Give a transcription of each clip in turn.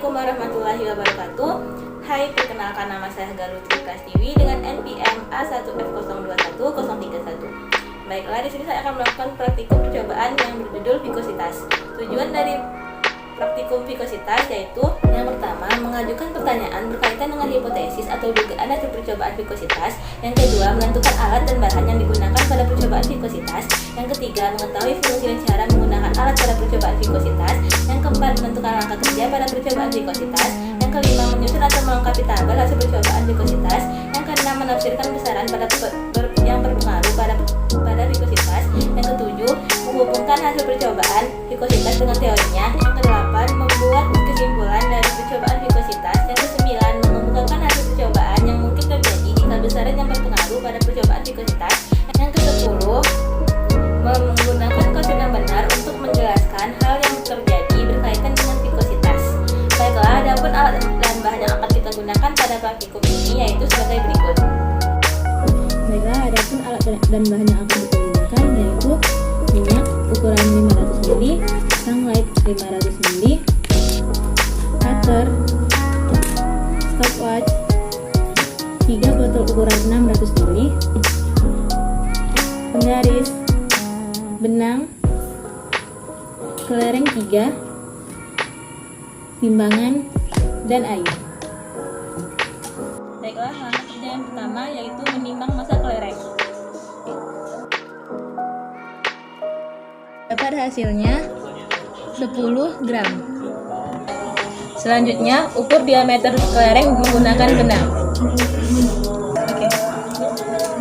Assalamualaikum warahmatullahi wabarakatuh. Hai, perkenalkan nama saya Galutri Prastiwi dengan NPM A1F021-031. Baiklah, di sini saya akan melakukan praktikum percobaan yang berjudul vikositas. Tujuan dari praktikum vikositas yaitu yang pertama, mengajukan pertanyaan berkaitan dengan hipotesis atau dugaan hasil percobaan vikositas. Yang kedua, menentukan alat dan bahan yang digunakan pada percobaan vikositas. Yang ketiga, mengetahui fungsi dan cara menggunakan alat pada percobaan vikositas. Yang keempat, menentukan langkah kerja pada percobaan vikositas. Yang kelima, menyusun atau melengkapi tabel hasil percobaan vikositas. Yang keenam, menafsirkan besaran pada yang berpengaruh pada vikositas. Yang ketujuh, menghubungkan hasil percobaan vikositas dengan teorinya. Yang kedelapan, membuat kesimpulan dari percobaan vikositas. Yang kesembilan, mengemukakan hasil percobaan yang mungkin terjadi jika besaran yang berpengaruh pada percobaan vikositas. Yang kesepuluh, menggunakan konsep yang benar untuk menjelaskan hal yang terjadi berkaitan dengan vikositas. Baiklah, adapun alat dan bahan yang akan kita gunakan pada praktikum ini yaitu sebagai berikut. Baiklah, adapun alat dan bahan yang akan kita gunakan yaitu minyak ukuran 500 ml, sunlight 500 ml, cutter, stopwatch, 3 botol ukuran 600 ml, penggaris, benang, kelereng 3, timbangan, dan air. Baiklah, langkah kerja yang pertama yaitu menimbang massa kelereng. Dapat hasilnya 10 gram. Selanjutnya, ukur diameter kelereng menggunakan benang.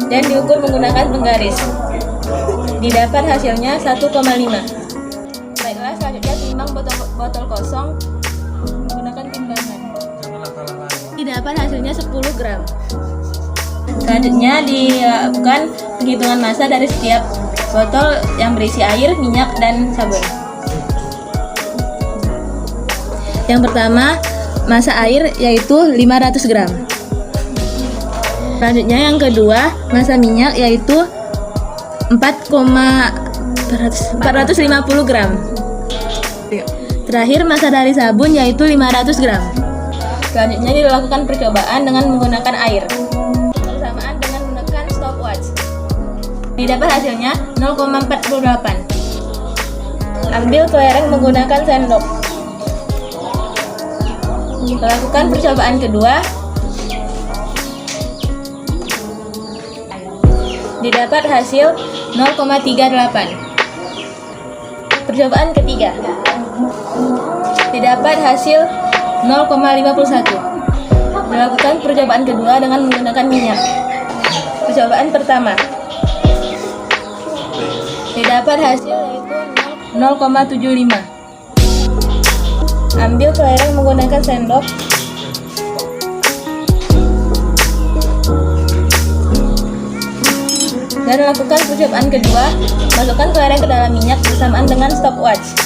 Dan diukur menggunakan penggaris. Didapat hasilnya 1,5. Baiklah, selanjutnya timbang botol kosong menggunakan timbangan. Didapat hasilnya 10 gram. Selanjutnya dilakukan penghitungan massa dari setiap botol yang berisi air, minyak, dan sabun. Yang pertama, massa air yaitu 500 gram. Selanjutnya yang kedua, massa minyak yaitu 450 gram. Terakhir, massa dari sabun yaitu 500 gram. Selanjutnya dilakukan percobaan dengan menggunakan air. Bersamaan dengan menekan stopwatch. Didapat hasilnya 0,48. Ambil kelereng menggunakan sendok. Lakukan percobaan kedua. Didapat hasil 0,38. Percobaan ketiga. Didapat hasil 0,51. Dilakukan percobaan kedua dengan menggunakan minyak. Percobaan pertama. Didapat hasil yaitu 0,75. Ambil kelereng menggunakan sendok. Dan lakukan percobaan kedua. Masukkan kelereng ke dalam minyak bersamaan dengan stopwatch.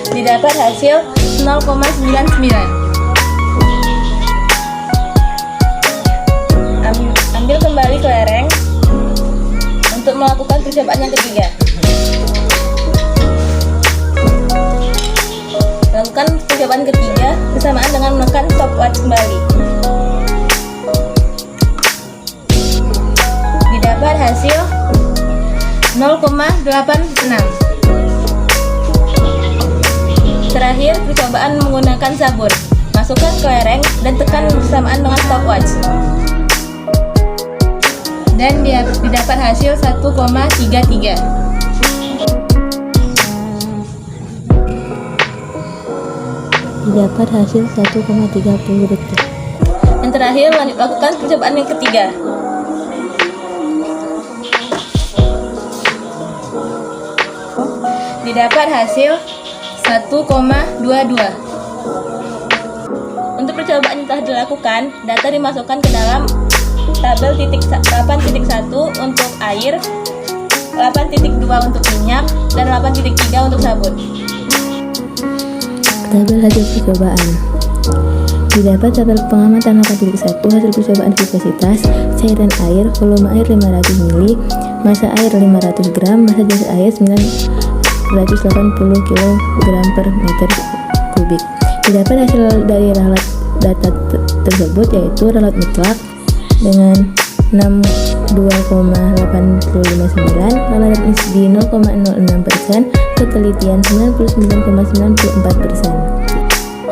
Didapat hasil 0,99. Ambil kembali kelereng untuk melakukan percobaan yang ketiga. Lakukan percobaan ketiga bersamaan dengan menekan stopwatch kembali. Didapat hasil 0,86. Terakhir, percobaan menggunakan sabun. Masukkan kelereng dan tekan bersamaan dengan stopwatch. Dan didapat hasil 1,33. Didapat hasil 1,30 detik. Yang terakhir, lanjut lakukan percobaan yang ketiga. Didapat hasil 1,22. Untuk percobaan yang telah dilakukan, data dimasukkan ke dalam tabel 8.1 untuk air, 8.2 untuk minyak, dan 8.3 untuk sabun. Tabel hasil percobaan. Didapat tabel pengamatan 8.1 hasil percobaan viscositas cairan air, volume air 500 ml, massa air 500 gram, massa gas air 980 kg per meter kubik. Didapat hasil dari ralat data tersebut yaitu ralat mutlak dengan 62,859, ralat nisbi 0,06%, ketelitian 99,94%.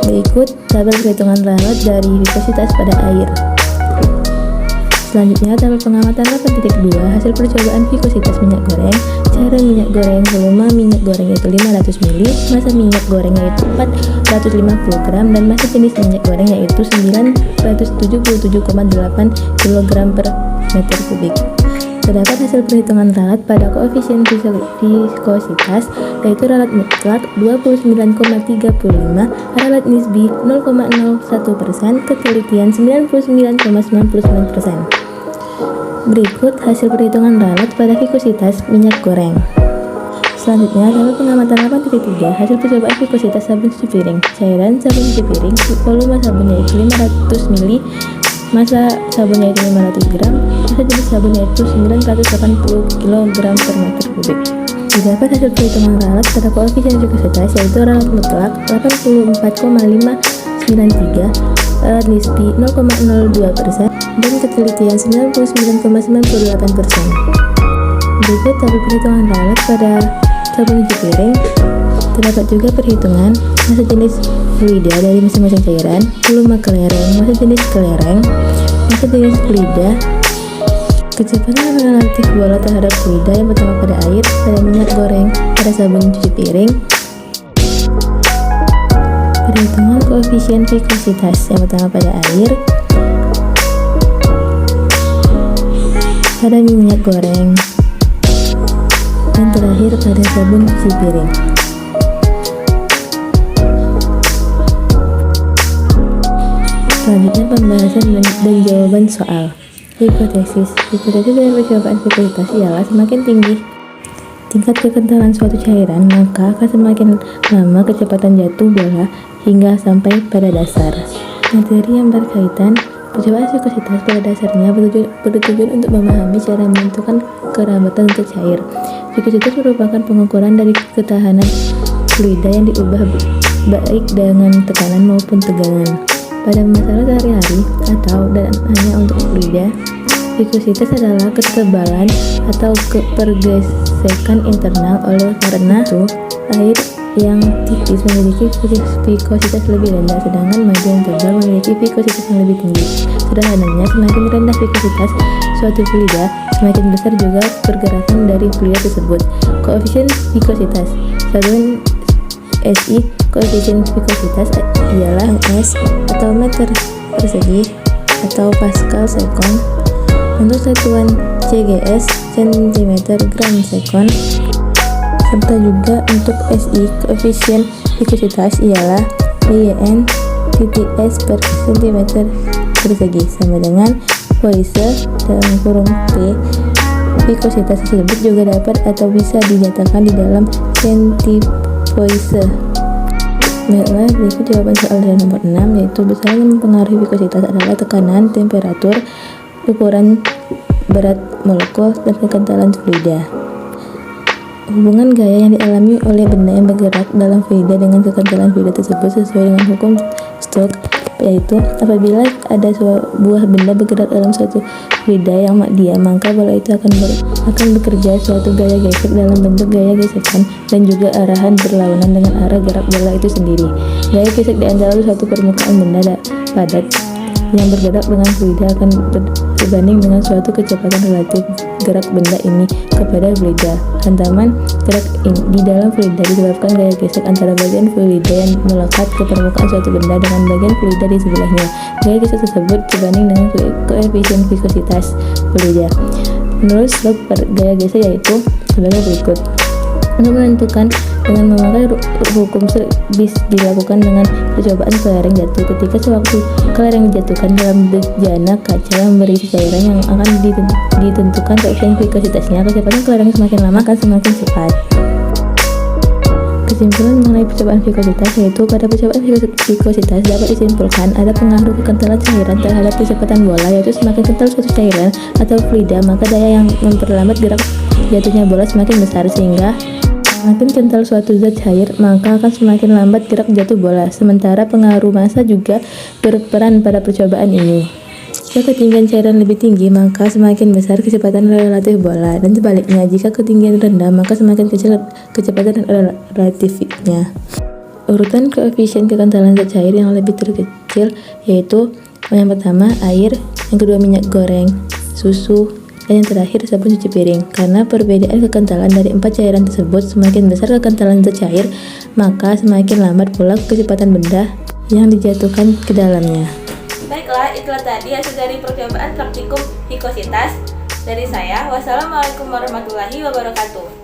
Berikut tabel perhitungan ralat dari viscositas pada air. Selanjutnya tabel pengamatan 8.2 hasil percobaan viscositas minyak goreng, cairan minyak goreng, volume minyak goreng yaitu 500 ml, massa minyak goreng yaitu 450 gram, dan massa jenis minyak goreng yaitu 977,8 kg per meter kubik. Terdapat hasil perhitungan ralat pada koefisien viskositas yaitu ralat mutlak 29,35, ralat nisbi 0,01%, ketelitian 99,99%. Berikut hasil perhitungan ralat pada viskositas minyak goreng. Selanjutnya tabel pengamatan 8.3 hasil percobaan viskositas sabun cuci piring, cairan sabun cuci piring, volume sabun yaitu 500 ml, massa sabun yaitu 500 gram, massa jenis sabun yaitu 980 kg per meter kubik. Didapat hasil perhitungan ralat pada koefisien viskositas yaitu ralat mutlak 84,593, ralat nisbi 0,02%, dan ketelitian 99,98%. Berikut tabel perhitungan ralat pada sabun cuci piring. Terdapat juga perhitungan massa jenis fluida dari masing-masing cairan, volume kelereng, massa jenis kelereng, massa jenis fluida, kecepatan relatif bola terhadap fluida yang pertama pada air, pada minyak goreng, pada sabun cuci piring. Perhitungan koefisien viskositas yang pertama pada air, pada minyak goreng, dan terakhir pada sabun cuci piring. Selanjutnya pembahasan dan jawaban soal. Hipotesis. Hipotesis dari percobaan viskositas ialah semakin tinggi tingkat kekentalan suatu cairan, maka akan semakin lama kecepatan jatuh bola hingga sampai pada dasar. Materi yang berkaitan. Percobaan viskositas pada dasarnya bertujuan untuk memahami cara menentukan kerambatan untuk cair. Viskositas merupakan pengukuran dari ketahanan fluida yang diubah baik dengan tekanan maupun tegangan. Pada masalah sehari-hari atau dan hanya untuk fluida, viskositas adalah ketebalan atau pergesekan internal. Oleh karena itu, air yang tipis memiliki viskositas lebih rendah, sedangkan madu yang tebal memiliki viskositas yang lebih tinggi. Sederhananya, semakin rendah viskositas suatu fluida, semakin besar juga pergerakan dari fluida tersebut. Koefisien viskositas sabun SI. Koefisien viskositas ialah S atau meter persegi atau pascal sekon. Untuk satuan CGS cm gram sekon. Serta juga untuk SI, koefisien viskositas ialah YN (s per cm persegi) sama dengan Poisson dalam kurung P. Viskositas tersebut juga dapat atau bisa dinyatakan di dalam centipoise. Baiklah, berikut jawaban soal dari nomor 6, yaitu besar yang mempengaruhi viskositas adalah tekanan, temperatur, ukuran berat molekul, dan kekentalan fluida. Hubungan gaya yang dialami oleh benda yang bergerak dalam fluida dengan kekentalan fluida tersebut sesuai dengan hukum Stokes, yaitu apabila ada sebuah benda bergerak dalam suatu fluida yang diam, maka bola itu akan bekerja suatu gaya gesek dalam bentuk gaya gesekan dan juga arahan berlawanan dengan arah gerak bola itu sendiri. Gaya gesek di antara suatu permukaan benda padat yang bergerak dengan fluida akan berbanding dengan suatu kecepatan relatif gerak benda ini kepada fluida. Hantaman gerak di dalam fluida disebabkan gaya gesek antara bagian fluida yang melekat ke permukaan suatu benda dengan bagian fluida di sebelahnya. Gaya gesek tersebut berbanding dengan koefisien viskositas fluida. Menurut Stokes, gaya gesek yaitu sebagai berikut. Untuk menentukan dengan memakai hukum dilakukan dengan percobaan kelereng jatuh. Ketika sewaktu kelereng dijatuhkan dalam bejana kaca yang berisi cairan yang akan ditentukan koefisien viskositasnya, kecepatan kelereng semakin lama akan semakin cepat. Kesimpulan mengenai percobaan vikositas yaitu pada percobaan vikositas dapat disimpulkan ada pengaruh kekentalan cairan terhadap kecepatan bola, yaitu semakin kental suatu cairan atau fluida maka daya yang memperlambat gerak jatuhnya bola semakin besar, sehingga semakin kental suatu zat cair maka akan semakin lambat gerak jatuh bola. Sementara pengaruh massa juga berperan pada percobaan ini. Jika ketinggian cairan lebih tinggi maka semakin besar kecepatan relatif bola, dan sebaliknya jika ketinggian rendah maka semakin kecil kecepatan relatifnya. Urutan koefisien kekentalan zat cair yang lebih terkecil yaitu yang pertama air, yang kedua minyak goreng, susu, dan yang terakhir sabun cuci piring. Karena perbedaan kekentalan dari 4 cairan tersebut, semakin besar kekentalan zat cair maka semakin lambat pula kecepatan benda yang dijatuhkan ke dalamnya. Baiklah, itulah tadi hasil dari percobaan praktikum vikositas dari saya. Wassalamualaikum warahmatullahi wabarakatuh.